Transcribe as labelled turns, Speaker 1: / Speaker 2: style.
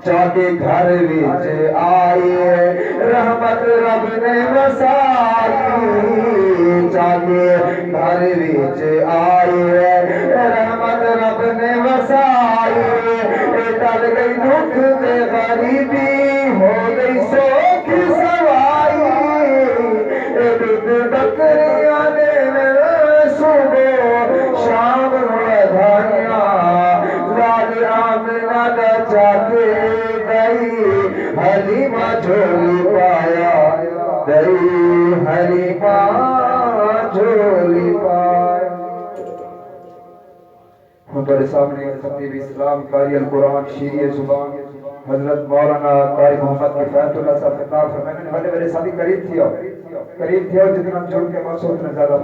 Speaker 1: जाके घर विच आए रहमत रब ने वसाई जाके घर विच आए रहमत रब ने वसाई टल गई दुख ते गरीबी हो गई सोख सवाई दूध बकरियां ने सुबह शाम बधाइयां लाल आमना दा जाके हलीमा झोली पाया दई हलीमा झोली पाया। हमारे सामने खतीब इस्लाम कारी अल कुरान शीरी जुबान हजरत मौलाना कारी मोहम्मद किफायतुल्लाह साहब खिताब फरमाने वाले मेरे साथी करीब थे और जितना जुड़ के बस उतना ज्यादा